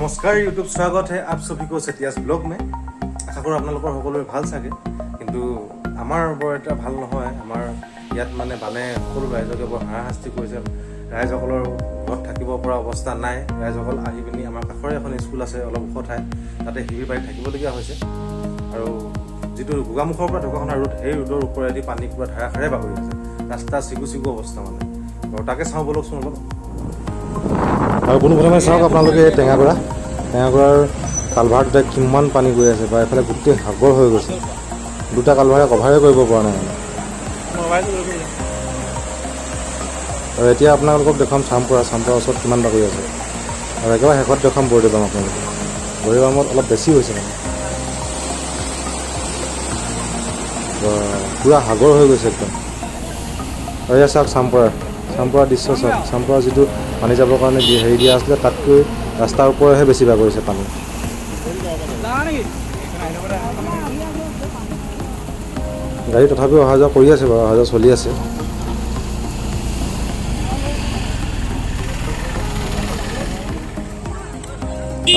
नमस्कार यूट्यूब स्वागत है आप सभी को सेटियास ब्लॉग में आशा करूँ আপোনালোকৰ সকলোৰে ভাল চাগে কিন্তু আমাৰ বৰ এটা ভাল নহয় আমাৰ ইয়াত মানে বানে সকলো ৰাইজকে বৰ হাৰাশাস্তি কৰিছে ৰাইজসকলৰ ঘৰত থাকিব পৰা অৱস্থা নাই ৰাইজসকল আহি পিনি আমাৰ কাষৰে এখন স্কুল আছে অলপ ওখ ঠাই তাতে হিবি পাই থাকিবলগীয়া হৈছে আৰু যিটো গোগামুখৰ পৰা ঢকুৱাখানা ৰোড সেই ৰোডৰ ওপৰেদি পানী পুৰা ধাৰাসাৰে বাগৰি আছে ৰাস্তা চিগু অৱস্থা মানে আৰু তাকে চাওঁ বলকচোন অলপ আৰু পোনপ্ৰথমে চাওক আপোনালোকে টেঙাগড়াৰ কালভাৰটোতে কিমান পানী গৈ আছে বা এফালে গোটেই সাগৰ হৈ গৈছে দুটা কালভাৰে কভাৰে কৰিব পৰা নাই আৰু এতিয়া আপোনালোকক দেখুৱাম চামপুৰাৰ ওচৰত কিমান বাগৰি আছে আৰু একেবাৰে শেষত দেখুৱাম বৰদৈবাম আপোনালোকে বৰদৈবামত অলপ বেছি হৈছে মানে পুৰা সাগৰ হৈ গৈছে একদম আৰু এয়া চাওক চামপুৰাৰ দৃশ্য চাওক চামপুৰাৰ যিটো পানী যাবৰ কাৰণে হেৰি দিয়া আছিলে তাতকৈ ৰাস্তাৰ ওপৰহে বেছি বাগৰিছে পানী গাড়ী তথাপিও অহা যোৱা কৰি আছে বাৰু অহা যোৱা চলি আছে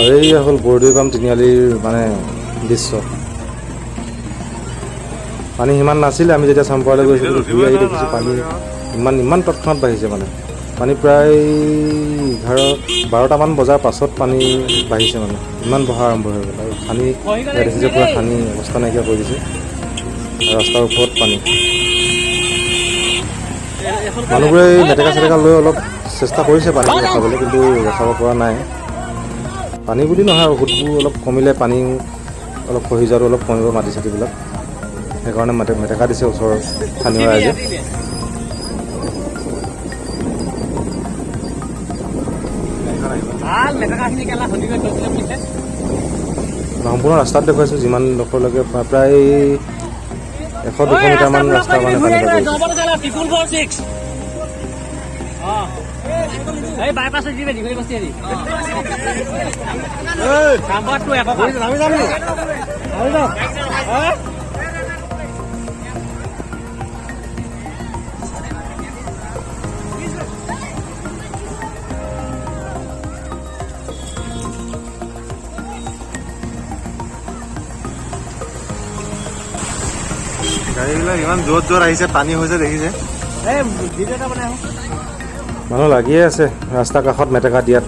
আৰু এই হ'ল বৰদৈবাম তিনিআলিৰ মানে দৃশ্য পানী সিমান নাছিলে আমি যেতিয়া চামপুৰালৈ গৈছিলোঁ ঘূৰি আহি দেখিছোঁ পানী ইমান তৎক্ষণাত বাঢ়িছে মানে পানী প্ৰায় 11-12টামান বজাৰ পাছত পানী বাঢ়িছে মানে ইমান বহা আৰম্ভ হৈ গ'ল আৰু পানী দেখিছে পূৰা পানী অৱস্থা নাইকিয়া কৰি দিছে আৰু ৰাস্তাৰ ওপৰত পানী মানুহবোৰে মেটেকা চেটেকা লৈ অলপ চেষ্টা কৰিছে পানী ৰখাবলৈ কিন্তু ৰখাব পৰা নাই পানী বুলি নহয় আৰু সোঁতবোৰ অলপ কমিলে পানী অলপ খহি যোৱাটো অলপ কমিব মাটি চাটিবিলাক সেইকাৰণে মেটেকা দিছে ওচৰৰ স্থানীয় ৰাইজে সম্পূৰ্ণ ৰাস্তাত দেখুৱাইছোঁ যিমান ডোখৰলৈকে প্ৰায় 100-200 মিটাৰমান ৰাস্তা মানে পানী গাড়ীবিলাক ইমান জোৰত আহিছে পানী হৈছে দেখিছে মানুহ লাগিয়ে আছে ৰাস্তা কাষত মেটেকা দিয়াত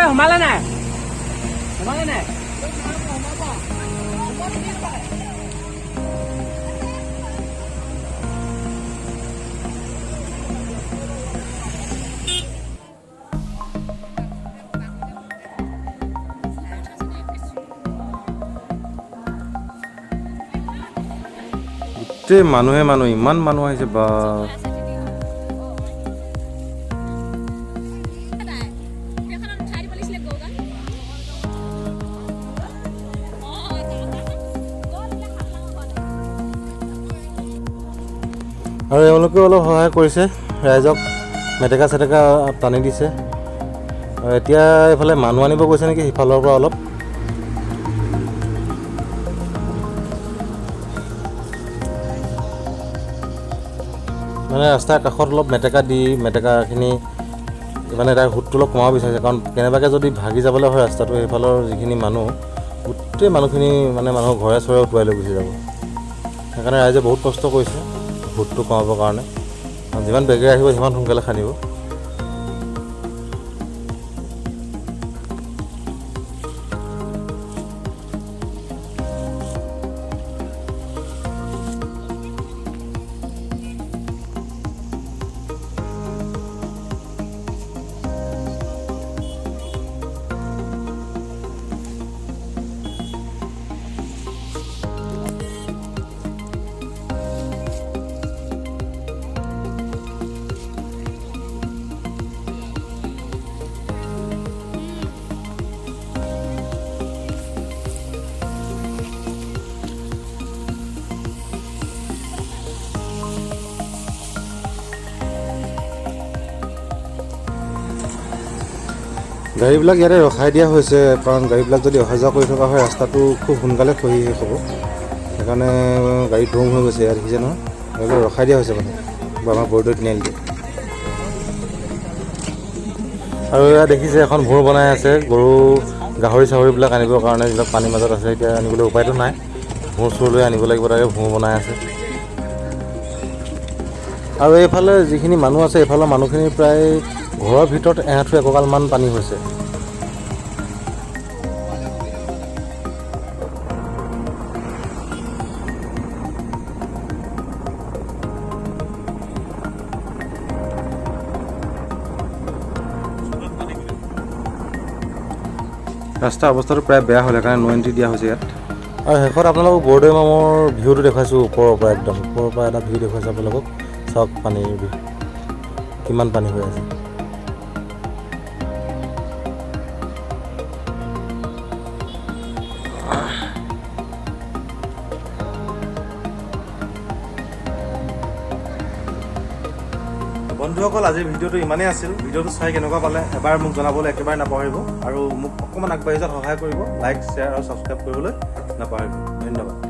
সোমালে নাই গোটেই মানুহে ইমান মানুহ আহিছে বা আৰু এওঁলোকেও অলপ সহায় কৰিছে ৰাইজক মেটেকা চেটেকা টানি দিছে আৰু এতিয়া এইফালে মানুহ আনিব গৈছে নেকি সিফালৰ পৰা অলপ মানে ৰাস্তাৰ কাষত অলপ মেটেকাখিনি মানে তাৰ সোঁতটো অলপ কমাব বিচাৰিছে কাৰণ কেনেবাকৈ যদি ভাগি যাবলৈ হয় ৰাস্তাটো সেইফালৰ যিখিনি মানুহ গোটেই মানুহখিনি মানে মানুহৰ ঘৰে চৰে উটুৱাই লৈ গুচি যাব সেইকাৰণে ৰাইজে বহুত কষ্ট কৰিছে সোঁতটো কমাবৰ কাৰণে যিমান বেগেৰে আহিব সিমান সোনকালে খান্দিব গাড়ীবিলাক ইয়াতে ৰখাই দিয়া হৈছে, কাৰণ গাড়ীবিলাক যদি অহা যোৱা কৰি থকা হয় ৰাস্তাটো খুব সোনকালে খহি শেষ হ'ব। সেইকাৰণে গাড়ী ধুম হৈ গৈছে, ইয়াত দেখিছে নহয়, গাড়ীবিলাক ৰখাই দিয়া হৈছে মানে আমাৰ বৰদৈ তিনিআলিতে। আৰু এয়া দেখিছে এখন ভোৰ বনাই আছে গৰু গাহৰি চাহৰিবিলাক আনিবৰ কাৰণে, যিবিলাক পানীৰ মাজত আছে। এতিয়া আনিবলৈ উপায়টো নাই, ভোৰ চোৰ লৈ আনিব লাগিব, তাকে ভোৰ বনাই আছে। আৰু এইফালে যিখিনি মানুহ আছে, এইফালৰ মানুহখিনি প্ৰায় ঘৰৰ ভিতৰত এআঁঠু একঁকালমান পানী হৈছে। ৰাস্তাৰ অৱস্থাটো প্ৰায় বেয়া হ'ল, সেইকাৰণে নো এণ্ট্ৰি দিয়া হৈছে ইয়াত। আৰু শেষত আপোনালোকক বৰদৈ মামৰ ভিউটো দেখুৱাইছোঁ ওপৰৰ পৰা, একদম ওপৰৰ পৰা এটা ভিউ দেখুৱাইছোঁ আপোনালোকক। চাওক পানীৰ ভিউ, কিমান পানী হৈ আছে। বন্ধুসকল, আজিৰ ভিডিঅ'টো ইমানেই আছিল। ভিডিঅ'টো চাই কেনেকুৱা পালে এবাৰ মোক জনাবলৈ একেবাৰে নাপাহৰিব, আৰু মোক অকণমান আগবাঢ়ি যোৱাত সহায় কৰিব। লাইক, শ্বেয়াৰ আৰু ছাবস্ক্ৰাইব কৰিবলৈ নাপাহৰিব। ধন্যবাদ।